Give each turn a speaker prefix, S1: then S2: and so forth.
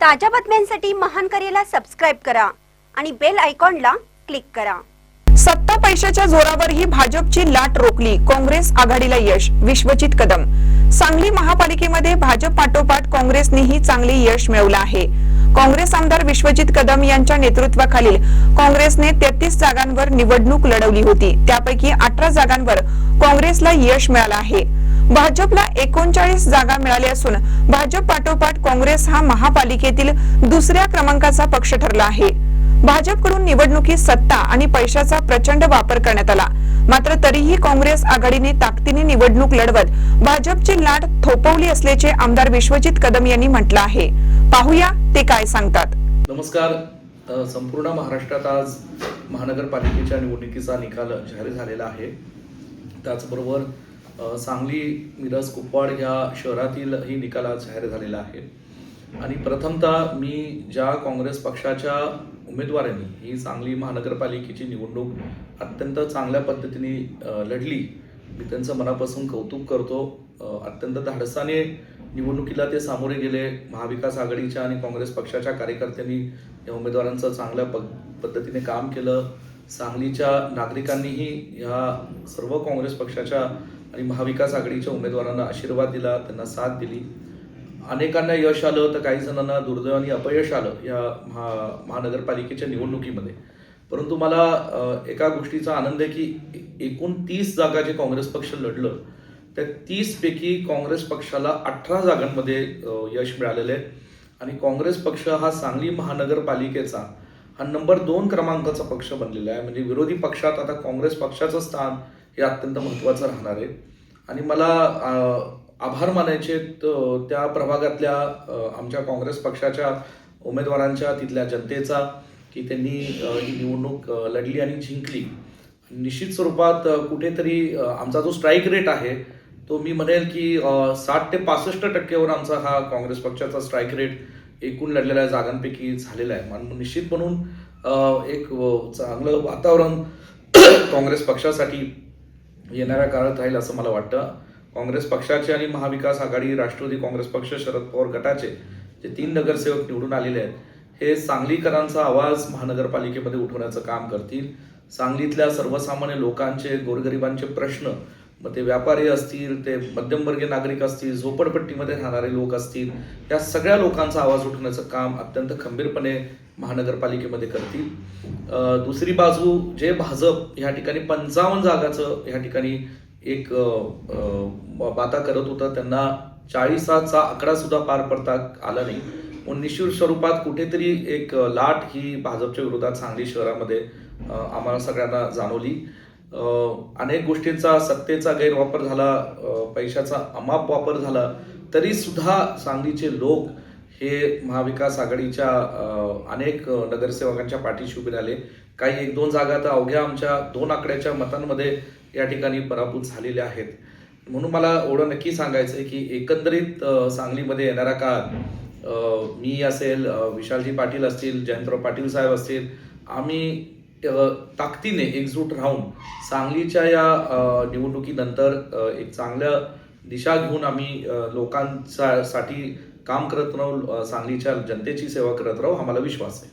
S1: ताज्या बातम्यांसाठी महान करेला सबस्क्राइब करा आणि बेल आयकॉनला क्लिक करा।
S2: सत्ता पैशाच्या जोरावरही भाजपची लाट रोखली, काँग्रेस आघाडीला यश, विश्वजित कदम। सांगली महापालिकेमध्ये भाजप पाठोपाठ काँग्रेसनेही चांगले यश मिळवले आहे। काँग्रेस आमदार विश्वजित कदम यांच्या नेतृत्वाखालील काँग्रेसने 33 जागांवर निवडणूक लढवली होती। त्यापैकी 18 जागांवर काँग्रेसला यश मिळाले आहे। भाजपला 39 जागा मिळाल्या असून भाजप पाठोपाठ काँग्रेस हा महापालिकेतील दुसऱ्या क्रमांकाचा पक्ष ठरला आहे। भाजपकडून निवडणुकीत सत्ता आणि पैशाचा प्रचंड वापर करण्यात आला, मात्र तरीही काँग्रेस आघाडीने ताकदीने निवडणूक लढवत भाजपची लाट थोपवली असल्याचे आमदार विश्वजित कदम यांनी म्हटलं आहे। पाहूया ते काय सांगतात।
S3: नमस्कार। संपूर्ण महाराष्ट्रात आज महानगरपालिकेच्या निवडणुकीचा निकाल जाहीर झालेला आहे। त्याचबरोबर सांगली, मिरज, कुपवाड या शहरातील ही निकाल आज जाहीर झालेला आहे। आणि प्रथमतः मी ज्या काँग्रेस पक्षाच्या उमेदवारांनी ही सांगली महानगरपालिकेची निवडणूक अत्यंत चांगल्या पद्धतीने लढली, मी त्यांचं मनापासून कौतुक करतो। अत्यंत धाडसाने निवडणुकीला ते सामोरे गेले। महाविकास आघाडीच्या आणि काँग्रेस पक्षाच्या कार्यकर्त्यांनी या उमेदवारांचं चांगल्या पद्धतीने काम केलं। सांगलीच्या नागरिकांनीही या सर्व काँग्रेस पक्षाच्या आणि महाविकास आघाडीच्या उमेदवारांना आशीर्वाद दिला, त्यांना साथ दिली। अनेकांना यश आलं तर काही जणांना दुर्दैवाने अपयश आलं या महानगरपालिकेच्या निवडणुकीमध्ये। परंतु मला एका गोष्टीचा आनंद आहे की एकूण 30 जागा जे काँग्रेस पक्ष लढलं त्या 30 पैकी काँग्रेस पक्षाला 18 जागांमध्ये यश मिळालेलं आहे। आणि काँग्रेस पक्ष हा सांगली महानगरपालिकेचा हा नंबर 2 क्रमांकाचा पक्ष बनलेला आहे। म्हणजे विरोधी पक्षात आता काँग्रेस पक्षाचं स्थान हे अत्यंत महत्त्वाचं राहणार आहे। आणि मला आभार मानायचे त्या प्रभागातल्या आमच्या काँग्रेस पक्षाच्या उमेदवारांच्या, तिथल्या जनतेचा, की त्यांनी ही निवडणूक लढली आणि जिंकली। निश्चित स्वरूपात कुठेतरी आमचा जो स्ट्राईक रेट आहे तो मी म्हणेल की 60 ते 65% आमचा हा काँग्रेस पक्षाचा स्ट्राईक रेट एकूण लढलेल्या जागांपैकी झालेला आहे। निश्चित म्हणून एक चांगलं वातावरण काँग्रेस पक्षासाठी येणाऱ्या काळात राहील असं मला वाटतं। काँग्रेस पक्षाचे आणि महाविकास आघाडी, राष्ट्रवादी काँग्रेस पक्ष, शरद पवार गटाचे जे 3 नगरसेवक निवडून आलेले आहेत हे सांगलीकरांचा आवाज महानगरपालिकेमध्ये उठवण्याचं काम करतील। सांगलीतल्या सर्वसामान्य लोकांचे, गोरगरिबांचे प्रश्न, मग ते व्यापारी असतील, ते मध्यमवर्गीय नागरिक असतील, झोपडपट्टीमध्ये राहणारे लोक असतील, या सगळ्या लोकांचा आवाज उठवण्याचं काम अत्यंत खंबीरपणे महानगरपालिकेमध्ये करतील। दुसरी बाजू जे भाजप ह्या ठिकाणी 55 जागाचं ह्या ठिकाणी एक बाता करत होता, त्यांना 40चा आकडा सुद्धा पार पडता आला नाही। निश्चित स्वरूपात कुठेतरी एक लाट ही भाजपच्या विरोधात सांगली शहरामध्ये आम्हाला सगळ्यांना जाणवली। अनेक गोष्टींचा, सत्तेचा गैरवापर झाला, पैशाचा अमाप वापर झाला, तरी सुद्धा सांगलीचे लोक हे महाविकास आघाडीच्या अनेक नगरसेवकांच्या पाठीशी उभे राहिले। काही 1-2 जागा तर अवघ्या आमच्या 2 आकड्याच्या मतांमध्ये या ठिकाणी पराभूत झालेले आहेत। म्हणून मला एवढं नक्की सांगायचं आहे की एकंदरीत सांगलीमध्ये येणारा काळ मी असेल, विशालजी पाटील असतील, जयंतराव पाटील साहेब असतील, आम्ही ताकदीने एकजूट राहून सांगलीच्या या निवडणुकीनंतर एक चांगल्या दिशा घेऊन आम्ही लोकांसाठी काम करत राहू, सांगलीच्या जनतेची सेवा करत राहू, आम्हाला विश्वास आहे।